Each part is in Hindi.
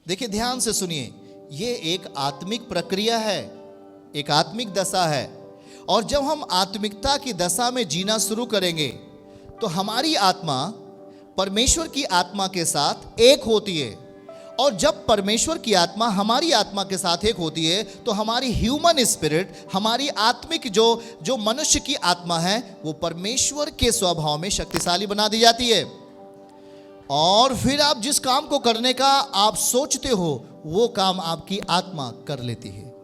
देखिए ध्यान से सुनिए, ये एक आत्मिक प्रक्रिया है, एक आत्मिक दशा है। और जब हम आत्मिकता की दशा में जीना शुरू करेंगे तो हमारी आत्मा परमेश्वर की आत्मा के साथ एक होती है। और जब परमेश्वर की आत्मा हमारी आत्मा के साथ एक होती है तो हमारी ह्यूमन स्पिरिट, हमारी आत्मिक जो मनुष्य की आत्मा है, वो परमेश्वर के स्वभाव में शक्तिशाली बना दी जाती है। और फिर आप जिस काम को करने का आप सोचते हो वो काम आपकी आत्मा कर लेती है।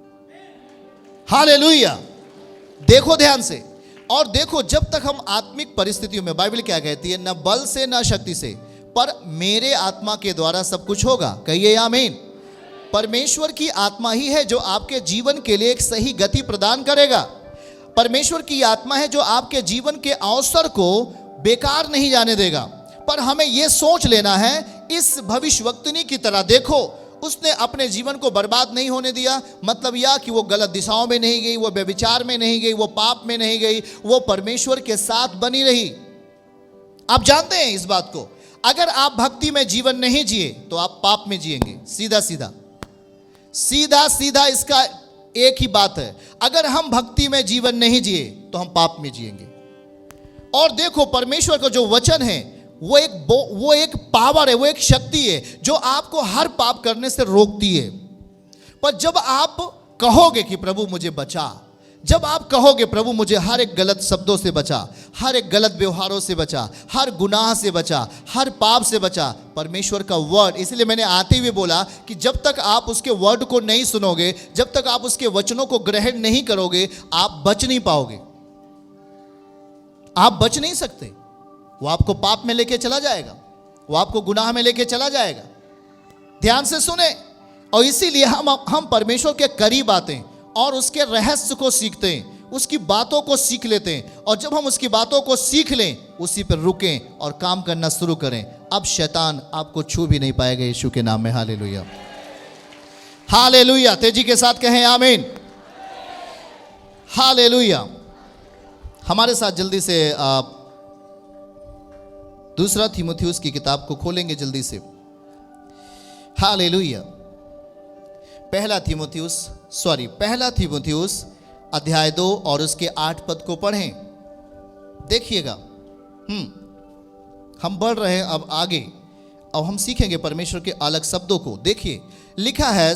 हालेलुया। देखो ध्यान से, और देखो जब तक हम आत्मिक परिस्थितियों में, बाइबल क्या कहती है, न बल से न शक्ति से, पर मेरे आत्मा के द्वारा सब कुछ होगा। कहिए आमीन। परमेश्वर की आत्मा ही है जो आपके जीवन के लिए एक सही गति प्रदान करेगा। परमेश्वर की आत्मा है जो आपके जीवन के अवसर को बेकार नहीं जाने देगा। पर हमें यह सोच लेना है, इस भविष्यवक्तनी की तरह देखो, उसने अपने जीवन को बर्बाद नहीं होने दिया। मतलब यह कि वो गलत दिशाओं में नहीं गई, वो व्यभिचार में नहीं गई, वो पाप में नहीं गई, वो परमेश्वर के साथ बनी रही। आप जानते हैं इस बात को, अगर आप भक्ति में जीवन नहीं जिए तो आप पाप में जिएंगे। सीधा सीधा इसका एक ही बात है, अगर हम भक्ति में जीवन नहीं जिए तो हम पाप में जिएंगे। और देखो परमेश्वर का जो वचन है वो एक पावर है, वो एक शक्ति है जो आपको हर पाप करने से रोकती है। पर जब आप कहोगे कि प्रभु मुझे बचा, जब आप कहोगे प्रभु मुझे हर एक गलत शब्दों से बचा, हर एक गलत व्यवहारों से बचा, हर गुनाह से बचा, हर पाप से बचा, परमेश्वर का वर्ड, इसलिए मैंने आते हुए बोला कि जब तक आप उसके वर्ड को नहीं सुनोगे, जब तक आप उसके वचनों को ग्रहण नहीं करोगे, आप बच नहीं पाओगे। आप बच नहीं सकते। वो आपको पाप में लेके चला जाएगा, वो आपको गुनाह में लेके चला जाएगा। ध्यान से सुने। और इसीलिए हम परमेश्वर के करीब आते हैं और उसके रहस्य को सीखते हैं, उसकी बातों को सीख लेते हैं। और जब हम उसकी बातों को सीख लें, उसी पर रुकें और काम करना शुरू करें, अब शैतान आपको छू भी नहीं पाएगा यीशु के नाम में। Hallelujah, hallelujah. तेजी के साथ कहें आमीन। हालेलुया। हमारे साथ जल्दी से आप दूसरा तीमुथियुस की किताब को खोलेंगे जल्दी से। हालेलुया। पहला तीमुथियुस अध्याय 2 और उसके 8 पद को पढ़ें। देखिएगा, हम बढ़ रहे हैं अब आगे। अब हम सीखेंगे परमेश्वर के अलग शब्दों को। देखिए लिखा है,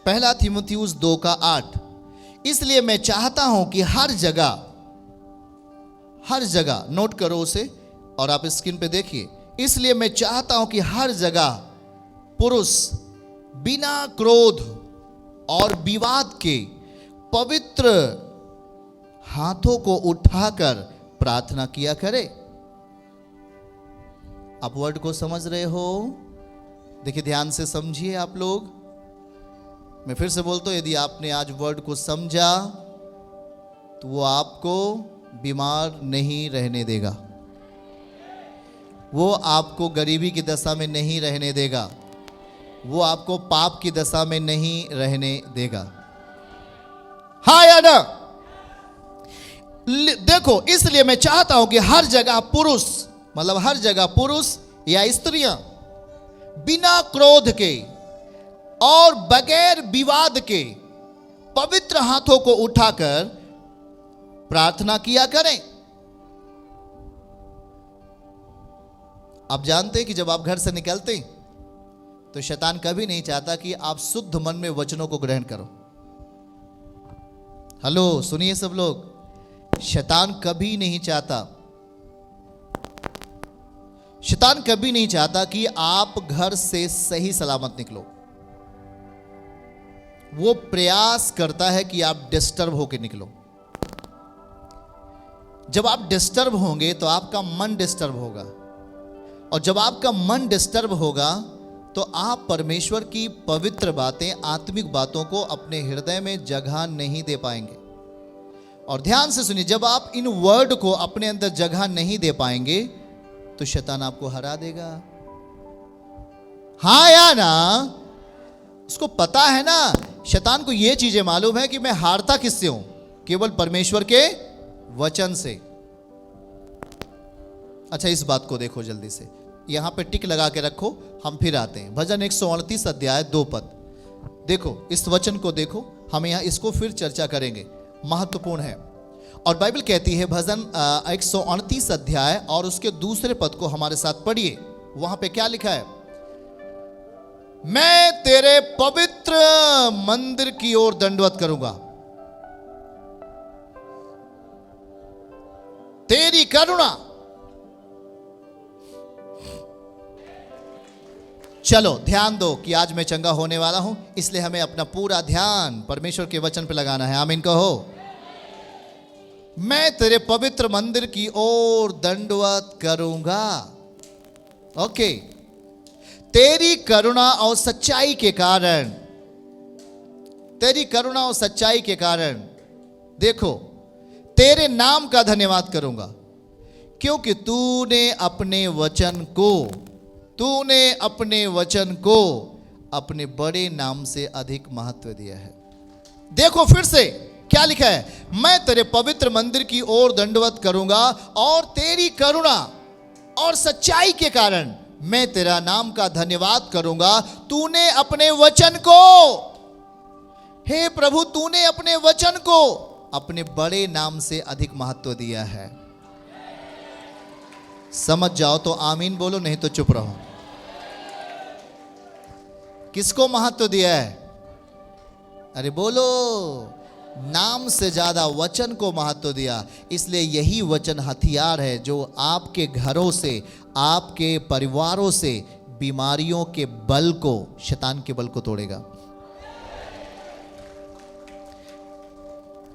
पहला तीमुथियुस 2 का 8, इसलिए मैं चाहता हूं कि हर जगह नोट करो उसे और आप स्क्रीन पे देखिए। इसलिए मैं चाहता हूं कि हर जगह पुरुष बिना क्रोध और विवाद के पवित्र हाथों को उठाकर प्रार्थना किया करे। आप वर्ड को समझ रहे हो? देखिए ध्यान से समझिए आप लोग। मैं फिर से बोलता हूं, यदि आपने आज वर्ड को समझा तो वो आपको बीमार नहीं रहने देगा, वो आपको गरीबी की दशा में नहीं रहने देगा, वो आपको पाप की दशा में नहीं रहने देगा। हाँ या ना? देखो, इसलिए मैं चाहता हूं कि हर जगह पुरुष, मतलब हर जगह पुरुष या स्त्रियां बिना क्रोध के और बगैर विवाद के पवित्र हाथों को उठाकर प्रार्थना किया करें। आप जानते हैं कि जब आप घर से निकलते हैं तो शैतान कभी नहीं चाहता कि आप शुद्ध मन में वचनों को ग्रहण करो। हेलो, सुनिए सब लोग, शैतान कभी नहीं चाहता कि आप घर से सही सलामत निकलो। वो प्रयास करता है कि आप डिस्टर्ब होकर निकलो। जब आप डिस्टर्ब होंगे तो आपका मन डिस्टर्ब होगा, और जब आपका मन डिस्टर्ब होगा तो आप परमेश्वर की पवित्र बातें, आत्मिक बातों को अपने हृदय में जगह नहीं दे पाएंगे। और ध्यान से सुनिए, जब आप इन वर्ड को अपने अंदर जगह नहीं दे पाएंगे तो शैतान आपको हरा देगा। हाँ या ना? उसको पता है ना, शैतान को यह चीजें मालूम है कि मैं हारता किससे हूं? केवल परमेश्वर के वचन से। अच्छा, इस बात को देखो जल्दी से। यहां पे टिक लगा के रखो, हम फिर आते हैं। भजन 138 अध्याय 2 पद। देखो इस वचन को देखो, हम यहां इसको फिर चर्चा करेंगे, महत्वपूर्ण है। और बाइबल कहती है भजन 138 अध्याय और उसके दूसरे पद को हमारे साथ पढ़िए। वहां पे क्या लिखा है? मैं तेरे पवित्र मंदिर की ओर दंडवत करूंगा, तेरी करुणा। चलो ध्यान दो कि आज मैं चंगा होने वाला हूं, इसलिए हमें अपना पूरा ध्यान परमेश्वर के वचन पे लगाना है। आमीन कहो। मैं तेरे पवित्र मंदिर की ओर दंडवत करूंगा। ओके, तेरी करुणा और सच्चाई के कारण, तेरी करुणा और सच्चाई के कारण, देखो तेरे नाम का धन्यवाद करूंगा, क्योंकि तूने अपने वचन को अपने बड़े नाम से अधिक महत्व दिया है। देखो फिर से क्या लिखा है? मैं तेरे पवित्र मंदिर की ओर दंडवत करूंगा और तेरी करुणा और सच्चाई के कारण मैं तेरा नाम का धन्यवाद करूंगा। तूने अपने वचन को, हे प्रभु, तूने अपने वचन को अपने बड़े नाम से अधिक महत्व दिया है। समझ जाओ तो आमीन बोलो, नहीं तो चुप रहो। किसको महत्व दिया है? अरे बोलो। नाम से ज्यादा वचन को महत्व दिया। इसलिए यही वचन हथियार है जो आपके घरों से, आपके परिवारों से बीमारियों के बल को, शैतान के बल को तोड़ेगा।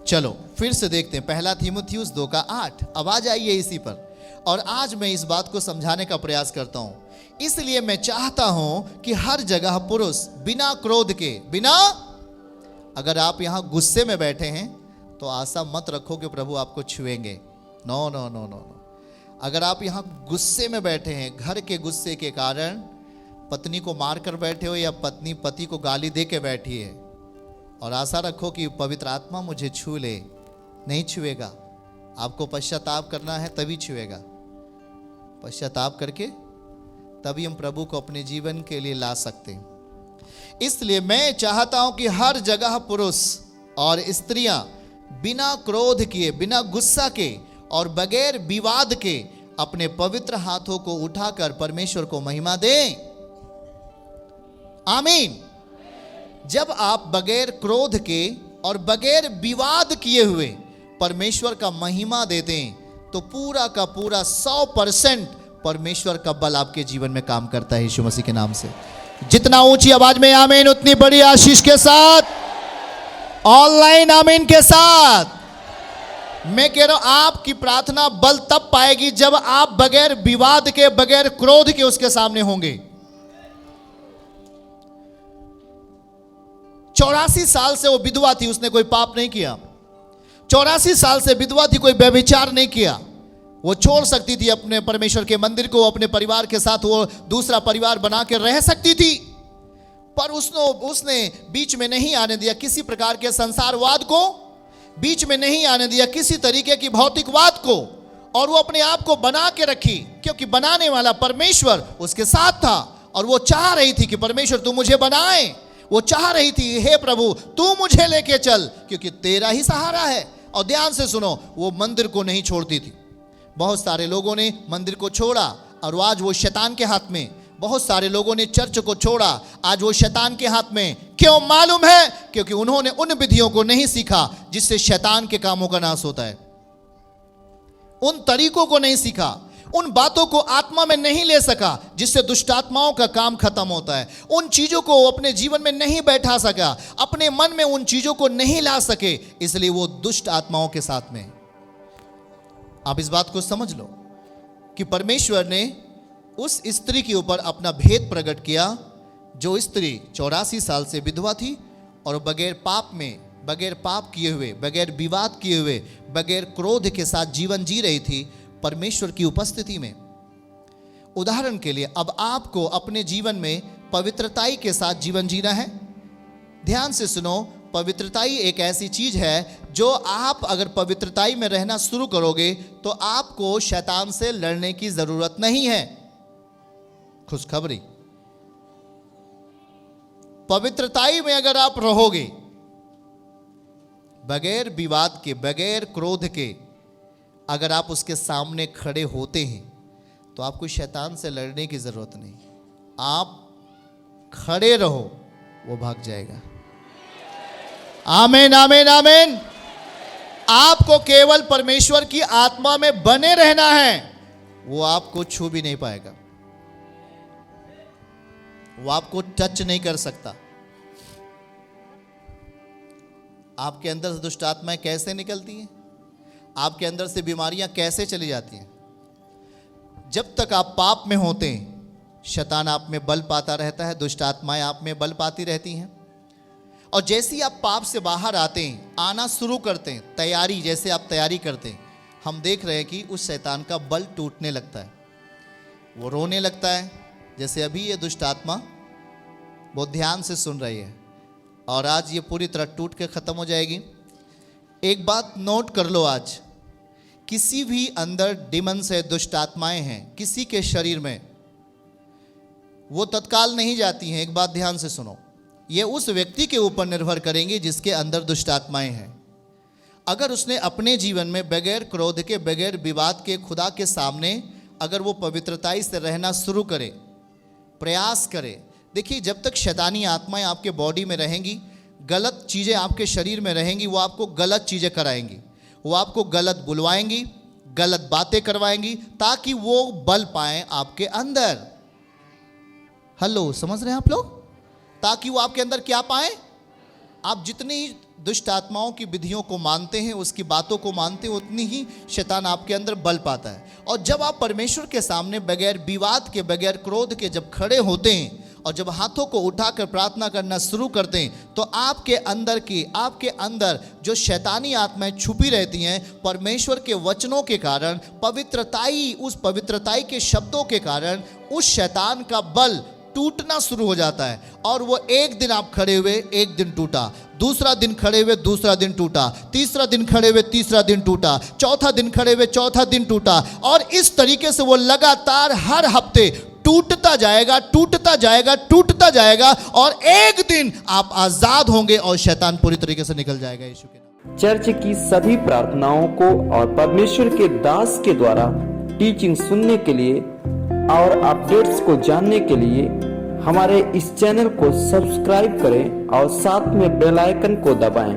चलो फिर से देखते हैं 1 तीमुथियुस 2:8। अब आ जाइए इसी पर। और आज मैं इस बात को समझाने का प्रयास करता हूं। इसलिए मैं चाहता हूं कि हर जगह पुरुष बिना क्रोध के, बिना, अगर आप यहां गुस्से में बैठे हैं तो आशा मत रखो कि प्रभु आपको छुएंगे। No no no no no. अगर आप यहां गुस्से में बैठे हैं, घर के गुस्से के कारण पत्नी को मारकर बैठे हो या पत्नी पति को गाली दे के बैठी है, और आशा रखो कि पवित्र आत्मा मुझे छू ले, नहीं छुएगा। आपको पश्चाताप करना है तभी छुएगा। पश्चाताप करके तभी हम प्रभु को अपने जीवन के लिए ला सकते हैं। इसलिए मैं चाहता हूं कि हर जगह पुरुष और स्त्रियां बिना क्रोध किए, बिना गुस्सा के और बगैर विवाद के अपने पवित्र हाथों को उठाकर परमेश्वर को महिमा दें। आमीन। जब आप बगैर क्रोध के और बगैर विवाद किए हुए परमेश्वर का महिमा देते हैं तो पूरा का पूरा 100% परमेश्वर का बल आपके जीवन में काम करता है यीशु मसीह के नाम से। जितना ऊंची आवाज में आमीन, उतनी बड़ी आशीष के साथ, ऑनलाइन आमीन के साथ मैं कह रहा हूं, आपकी प्रार्थना बल तब पाएगी जब आप बगैर विवाद के, बगैर क्रोध के उसके सामने होंगे। 84 साल से वो विधवा थी, उसने कोई पाप नहीं किया। 84 साल से विधवा थी, कोई व्यभिचार नहीं किया। वो छोड़ सकती थी अपने परमेश्वर के मंदिर को, अपने परिवार के साथ वो दूसरा परिवार बना के रह सकती थी, पर उसने बीच में नहीं आने दिया किसी प्रकार के संसारवाद को, बीच में नहीं आने दिया किसी तरीके की भौतिकवाद को, और वो अपने आप को बना के रखी, क्योंकि बनाने वाला परमेश्वर उसके साथ था। और वो चाह रही थी कि परमेश्वर तू मुझे बनाए, वो चाह रही थी हे प्रभु तू मुझे लेके चल, क्योंकि तेरा ही सहारा है। और ध्यान से सुनो, वो मंदिर को नहीं छोड़ती थी। बहुत सारे लोगों ने मंदिर को छोड़ा और आज वो शैतान के हाथ में। बहुत सारे लोगों ने चर्च को छोड़ा, आज वो शैतान के हाथ में। क्यों मालूम है? क्योंकि उन्होंने उन विधियों को नहीं सीखा जिससे शैतान के कामों का नाश होता है। उन तरीकों को नहीं सीखा, उन बातों को आत्मा में नहीं ले सका जिससे दुष्ट आत्माओं का काम खत्म होता है। उन चीजों को अपने जीवन में नहीं बैठा सका, अपने मन में उन चीजों को नहीं ला सके, इसलिए वो दुष्ट आत्माओं के साथ में। आप इस बात को समझ लो कि परमेश्वर ने उस स्त्री के ऊपर अपना भेद प्रकट किया, जो स्त्री 84 साल से विधवा थी और बगैर पाप में, बगैर पाप किए हुए, बगैर विवाद किए हुए, बगैर क्रोध के साथ जीवन जी रही थी परमेश्वर की उपस्थिति में। उदाहरण के लिए अब आपको अपने जीवन में पवित्रताई के साथ जीवन जीना है। ध्यान से सुनो, पवित्रताई एक ऐसी चीज है जो आप अगर पवित्रताई में रहना शुरू करोगे तो आपको शैतान से लड़ने की जरूरत नहीं है। खुशखबरी। पवित्रताई में अगर आप रहोगे, बगैर विवाद के, बगैर क्रोध के, अगर आप उसके सामने खड़े होते हैं तो आपको शैतान से लड़ने की जरूरत नहीं। आप खड़े रहो, वो भाग जाएगा। आमीन, आमीन, आमीन। आपको केवल परमेश्वर की आत्मा में बने रहना है, वो आपको छू भी नहीं पाएगा, वो आपको टच नहीं कर सकता। आपके अंदर से दुष्ट आत्माएं कैसे निकलती हैं, आपके अंदर से बीमारियां कैसे चली जाती हैं? जब तक आप पाप में होते हैं, शैतान आप में बल पाता रहता है, दुष्ट आत्माएं आप में बल पाती रहती हैं। और जैसे ही आप पाप से बाहर आते हैं, आना शुरू करते हैं, तैयारी, जैसे आप तैयारी करते हैं, हम देख रहे हैं कि उस शैतान का बल टूटने लगता है, वो रोने लगता है। जैसे अभी ये दुष्ट आत्मा बहुत ध्यान से सुन रही है और आज ये पूरी तरह टूट के खत्म हो जाएगी। एक बात नोट कर लो, आज किसी भी अंदर डिमंस है, दुष्ट आत्माएं हैं किसी के शरीर में, वो तत्काल नहीं जाती हैं। एक बात ध्यान से सुनो, ये उस व्यक्ति के ऊपर निर्भर करेंगे जिसके अंदर दुष्ट आत्माएं हैं। अगर उसने अपने जीवन में बगैर क्रोध के, बगैर विवाद के, खुदा के सामने अगर वो पवित्रताई से रहना शुरू करे, प्रयास करे। देखिए, जब तक शैतानी आत्माएं आपके बॉडी में रहेंगी, गलत चीज़ें आपके शरीर में रहेंगी, वो आपको गलत चीज़ें कराएंगी, वो आपको गलत बुलवाएंगी, गलत बातें करवाएंगी, ताकि वो बल पाएं आपके अंदर। हेलो, समझ रहे हैं आप लोग? ताकि वो आपके अंदर क्या पाएं? आप जितनी दुष्ट आत्माओं की विधियों को मानते हैं, उसकी बातों को मानते हैं, उतनी ही शैतान आपके अंदर बल पाता है। और जब आप परमेश्वर के सामने बगैर विवाद के, बगैर क्रोध के जब खड़े होते हैं और जब हाथों को उठाकर प्रार्थना करना शुरू करते हैं, तो आपके अंदर जो शैतानी आत्माएं छुपी रहती हैं, परमेश्वर के वचनों के कारण, उस पवित्रताई के शब्दों के कारण उस शैतान का बल टूटना शुरू हो जाता है। और वो एक दिन आप खड़े हुए, एक दिन टूटा, दूसरा दिन खड़े हुए, दूसरा दिन टूटा, तीसरा दिन खड़े हुए, तीसरा दिन टूटा, चौथा दिन खड़े हुए, चौथा दिन टूटा, और इस तरीके से वो लगातार हर हफ्ते टूटता जाएगा, टूटता जाएगा, टूटता जाएगा, और एक दिन आप आजाद होंगे और शैतान पूरी तरीके से निकल जाएगा यीशु के नाम। चर्च की सभी प्रार्थनाओं को और परमेश्वर के दास के द्वारा टीचिंग सुनने के लिए और अपडेट्स को जानने के लिए हमारे इस चैनल को सब्सक्राइब करें और साथ में बेल आइकन को दबाएं,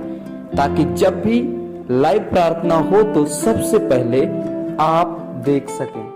ताकि जब भी लाइव प्रार्थना हो तो सबसे पहले आप देख सकें।